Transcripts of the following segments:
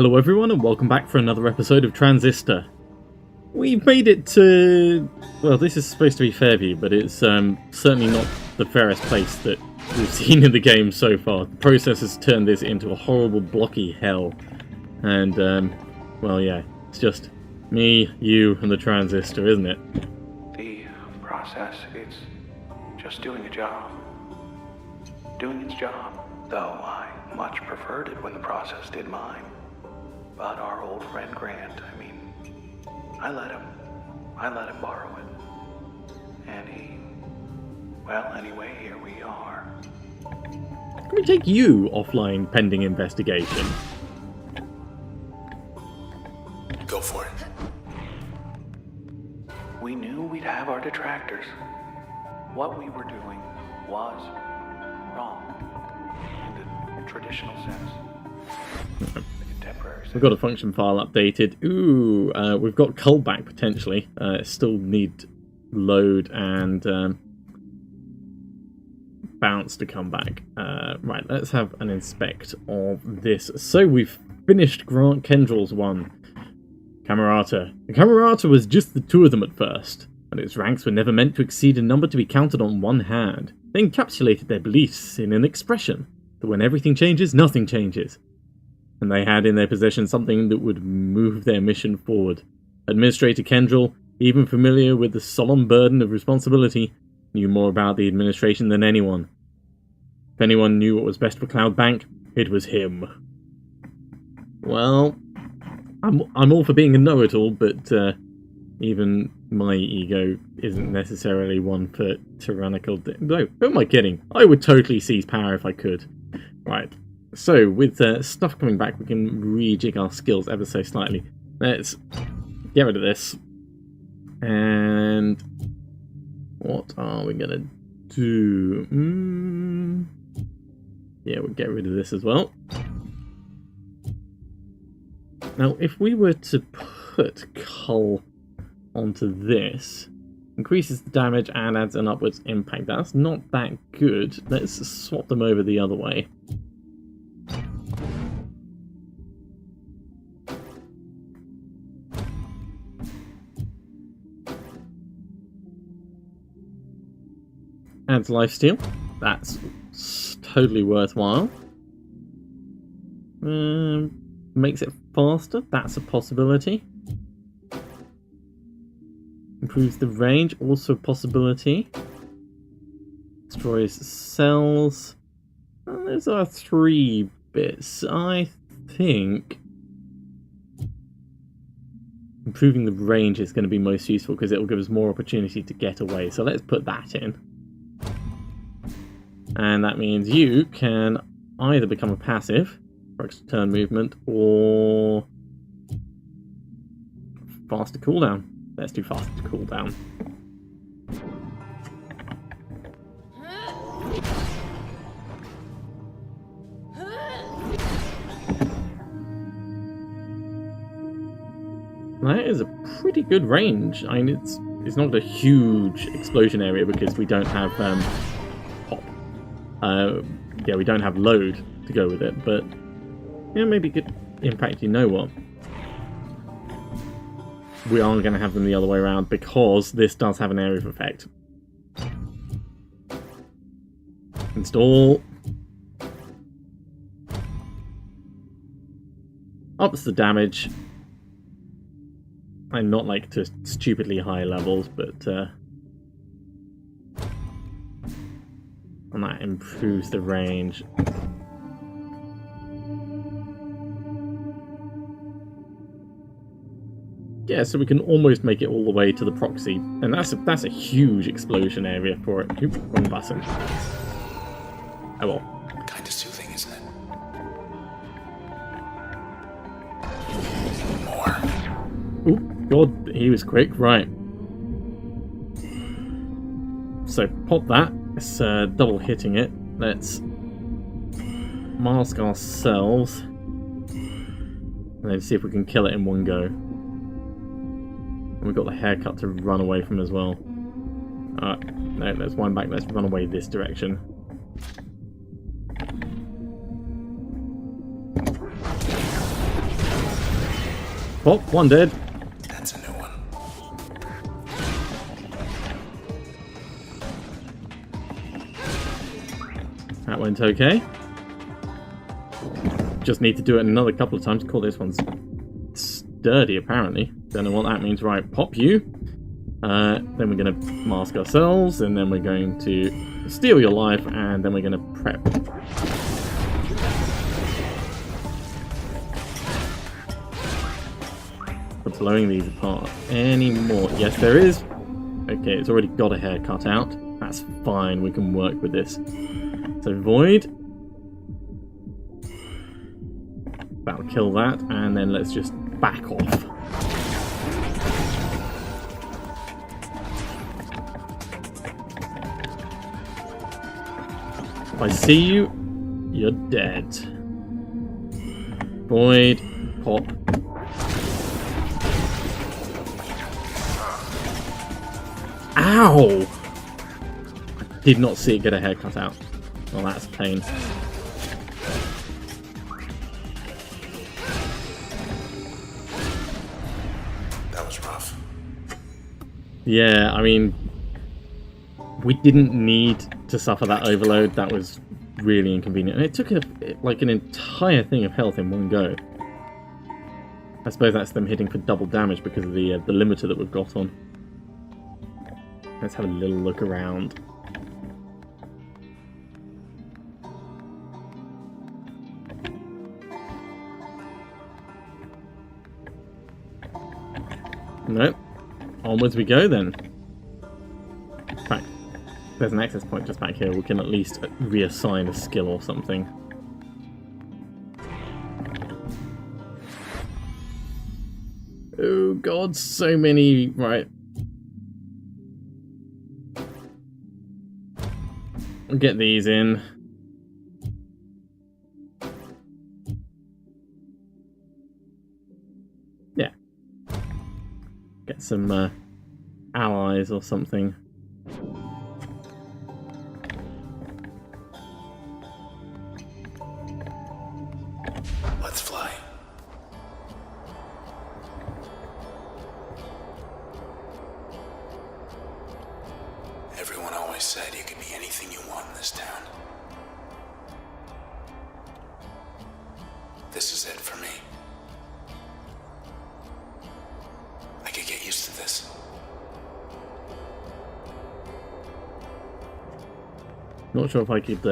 Hello everyone and welcome back for another episode of Transistor. We've made it to... well, this is supposed to be Fairview, but it's certainly not the fairest place that we've seen in the game so far. The process has turned this into a horrible blocky hell. And, well yeah, it's just me, you, and the Transistor, isn't it? The process, it's just doing a job. Doing its job. Though I much preferred it when the process did mine. But our old friend Grant, I let him borrow it. And he, well, anyway, here we are. Can we take you offline pending investigation? Go for it. We knew we'd have our detractors. What we were doing was wrong. In the traditional sense. We've got a function file updated. Ooh, we've got callback potentially. Still need load and bounce to come back. Right, let's have an inspect of this. So we've finished Grant Kendrill's one. Camerata. The Camerata was just the two of them at first, and its ranks were never meant to exceed a number to be counted on one hand. They encapsulated their beliefs in an expression that when everything changes, nothing changes. And they had in their possession something that would move their mission forward. Administrator Kendrill, even familiar with the solemn burden of responsibility, knew more about the administration than anyone. If anyone knew what was best for Cloud Bank, it was him. Well, I'm all for being a know-it-all, but even my ego isn't necessarily one for tyrannical... No, who am I kidding? I would totally seize power if I could. Right. So, with stuff coming back, we can rejig our skills ever so slightly. Let's get rid of this. And what are we going to do? Yeah, we'll get rid of this as well. Now, if we were to put Cull onto this, increases the damage and adds an upwards impact. That's not that good. Let's swap them over the other way. Adds lifesteal. That's totally worthwhile. Makes it faster. That's a possibility. Improves the range. Also a possibility. Destroys cells. Those are 3 bits. I think improving the range is going to be most useful because it will give us more opportunity to get away. So let's put that in. And that means you can either become a passive for extra turn movement or faster cooldown. Let's do faster cooldown. That is a pretty good range. I mean, it's not a huge explosion area because we don't have pop. Yeah, we don't have load to go with it, but yeah, maybe good impact. You know what? We are going to have them the other way around because this does have an area of effect. Install. Ups the damage. I'm not like to stupidly high levels, but and that improves the range. Yeah, so we can almost make it all the way to the proxy, and that's a huge explosion area for it. Oops, wrong button. Oh well. Kind of soothing, isn't it? More. Ooh, God, he was quick. Right. So pop that. It's double hitting it. Let's mask ourselves and then see if we can kill it in one go. And we've got the haircut to run away from as well. No, let's wind back. Let's run away this direction. Pop, one dead. That's a new one. That went okay. Just need to do it another couple of times. Cool, this one's sturdy, apparently. Don't know what that means. Right, pop you. Then we're going to mask ourselves, and then we're going to steal your life, and then we're going to prep. For blowing these apart anymore. Yes, there is. Okay, it's already got a hair cut out. That's fine, we can work with this. So void. That'll kill that, and then let's just back off. If I see you, you're dead. Void, pop. Ow! I did not see it get a haircut out. Well, that's pain. That was rough. Yeah, I mean, we didn't need to suffer that overload. That was really inconvenient. And it took like an entire thing of health in one go. I suppose that's them hitting for double damage because of the limiter that we've got on. Let's have a little look around. Nope. Onwards we go then. In fact, there's an access point just back here. We can at least reassign a skill or something. Oh god, so many. Right. We'll get these in. Yeah. Get some allies or something. Let's fly. Everyone always said you could be anything you want in this town. This is it for me. I could get used to this. Not sure if I could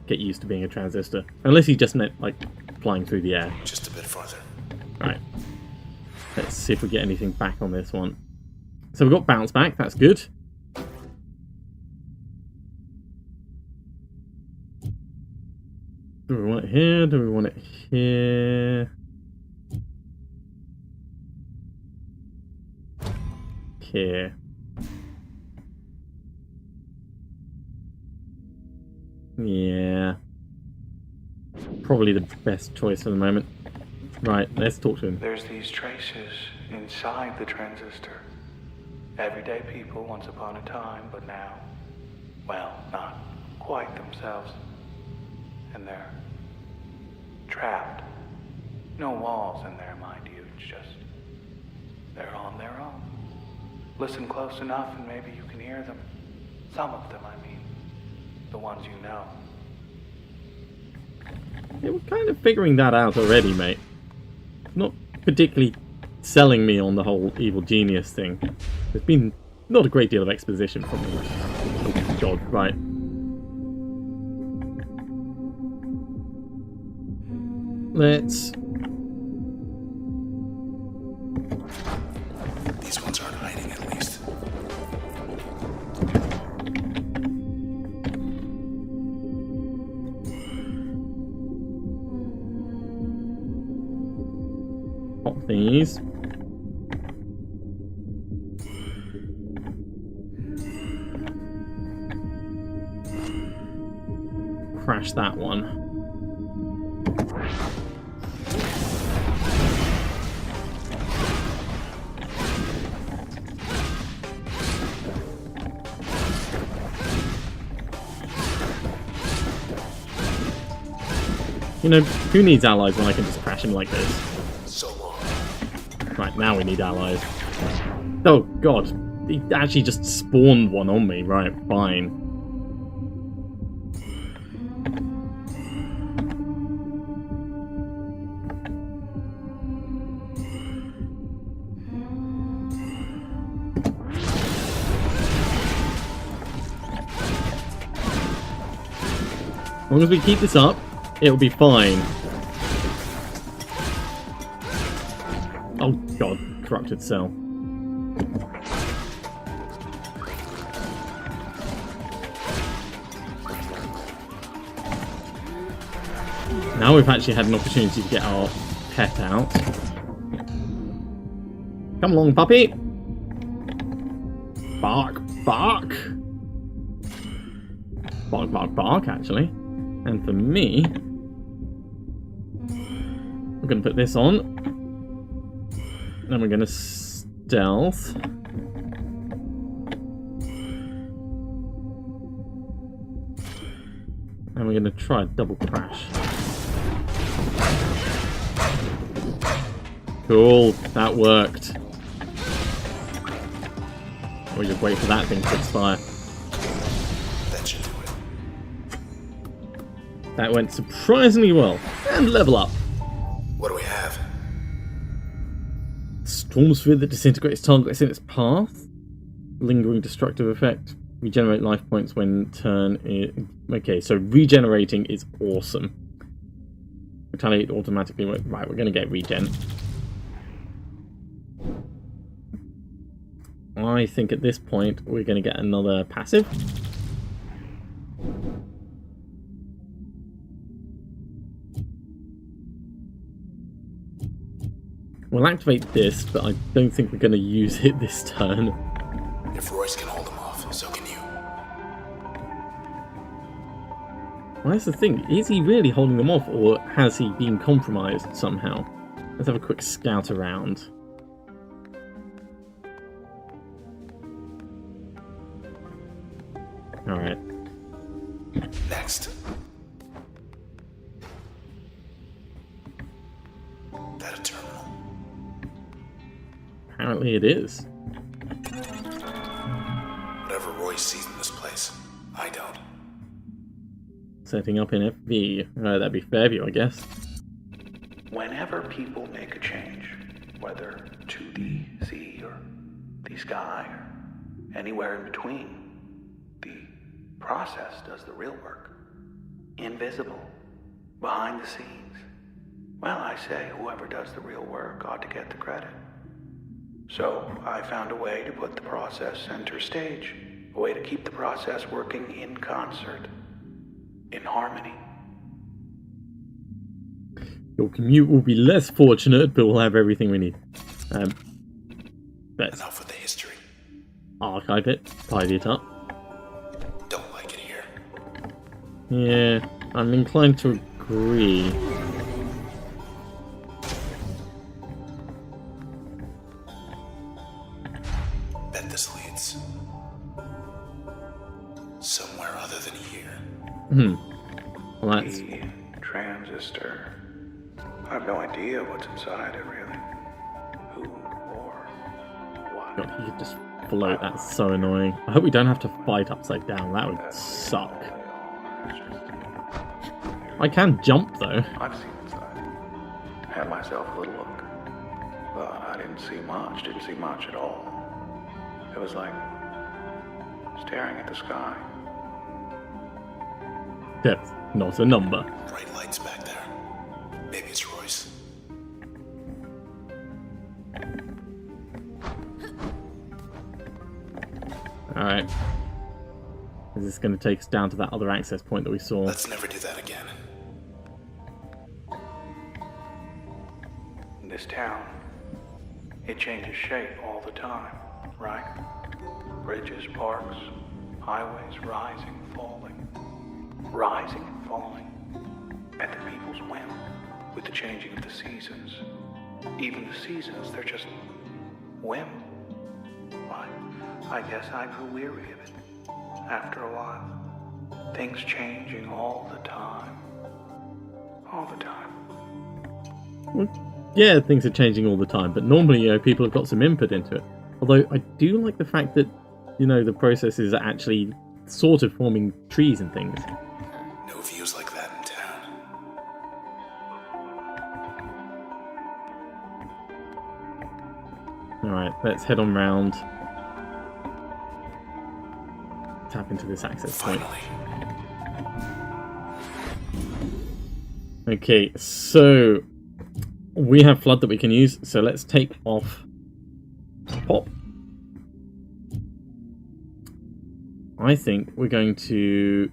get used to being a transistor. Unless he just meant, like, flying through the air. Just a bit farther. Right. Let's see if we get anything back on this one. So we've got bounce back, that's good. Do we want it here? Do we want it here? Here. Yeah. Probably the best choice for the moment. Right, let's talk to him. There's these traces inside the transistor. Everyday people once upon a time, but now, well, not quite themselves. And they're trapped. No walls in there, mind you. It's just they're on their own. Listen close enough and maybe you can hear them. Some of them, I mean. The ones you know. Yeah, we're kind of figuring that out already, mate. Not particularly selling me on the whole evil genius thing. There's been not a great deal of exposition from me. Oh god, right. Let's... These ones aren't hiding, at least. Pop these. Crash that one. You know, who needs allies when I can just crash him like this? So long. Right, now we need allies. Oh god, he actually just spawned one on me. Right, fine. As long as we keep this up, it'll be fine. Oh god, corrupted cell. Now we've actually had an opportunity to get our pet out. Come along, puppy! Bark, bark! Bark, bark, bark, actually. And for me, I'm going to put this on. Then we're going to stealth. And we're going to try a double crash. Cool, that worked. We just wait for that thing to expire. That should do it. That went surprisingly well. And level up. What do we have? Storm sphere that disintegrates targets in its path. Lingering destructive effect. Regenerate life points when turn is... Okay, so regenerating is awesome. Retaliate automatically. Right, we're going to get regen. I think at this point we're going to get another passive. We'll activate this, but I don't think we're going to use it this turn. If Royce can hold them off, so can you. Well, that's the thing. Is he really holding them off, or has he been compromised somehow? Let's have a quick scout around. Alright. Next. That a terminal? Apparently it is. Whatever Royce sees in this place, I don't. Setting up in FV. That'd be Fairview, I guess. Whenever people make a change, whether to the sea or the sky or anywhere in between, the process does the real work. Invisible. Behind the scenes. Well, I say whoever does the real work ought to get the credit. So I found a way to put the process center stage. A way to keep the process working in concert. In harmony. Your commute will be less fortunate, but we'll have everything we need. Let's Enough with the history. archive it, tidy it up. Don't like it here. Yeah, I'm inclined to agree. Bet this leads somewhere other than here. Well, that's... The transistor. I have no idea what's inside it, really. Who or what. God, you could just float. That's so annoying. I hope we don't have to fight upside down. That would suck. I can jump, though. I've seen inside. Had myself a little look. But I didn't see much. Didn't see much at all. It was like staring at the sky. That's not a number. Bright lights back there. Maybe it's Royce. Alright. Is this going to take us down to that other access point that we saw? Let's never do that again. This town, it changes shape all the time, right? Bridges, parks, highways rising, falling. Rising and falling. At the people's whim. With the changing of the seasons. Even the seasons, they're just whim. I guess I grew weary of it. After a while. Things changing all the time. All the time. yeah, things are changing all the time, but normally, people have got some input into it. Although I do like the fact that, the processes are actually sort of forming trees and things. No views like that in town. Alright, let's head on round. Tap into this access point. Finally. Okay, so we have flood that we can use, so let's take off pop. I think we're going to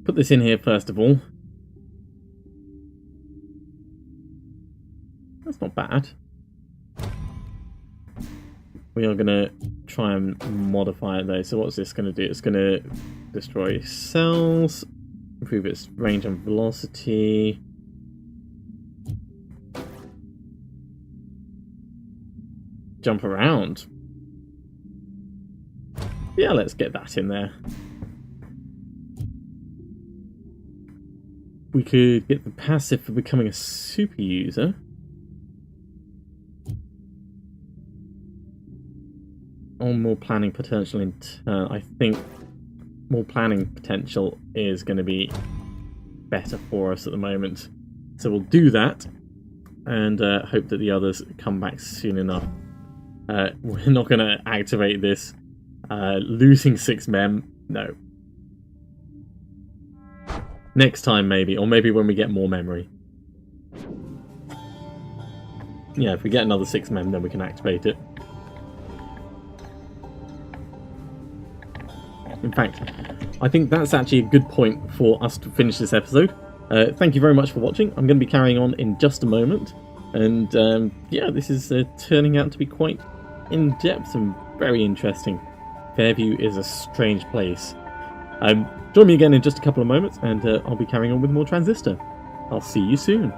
put this in here first of all. That's not bad. We are going to try and modify it though. So what's this going to do? It's going to destroy cells, improve its range and velocity. Jump around. Yeah, let's get that in there. We could get the passive for becoming a super user. Or more planning potential in turn. I think more planning potential is going to be better for us at the moment. So we'll do that and hope that the others come back soon enough. We're not going to activate this. Losing 6 mem, no. Next time maybe, or maybe when we get more memory. Yeah, if we get another 6 mem then we can activate it. In fact, I think that's actually a good point for us to finish this episode. Thank you very much for watching. I'm going to be carrying on in just a moment. And yeah, this is turning out to be quite in-depth and very interesting. Fairview is a strange place. Join me again in just a couple of moments and I'll be carrying on with more Transistor. I'll see you soon.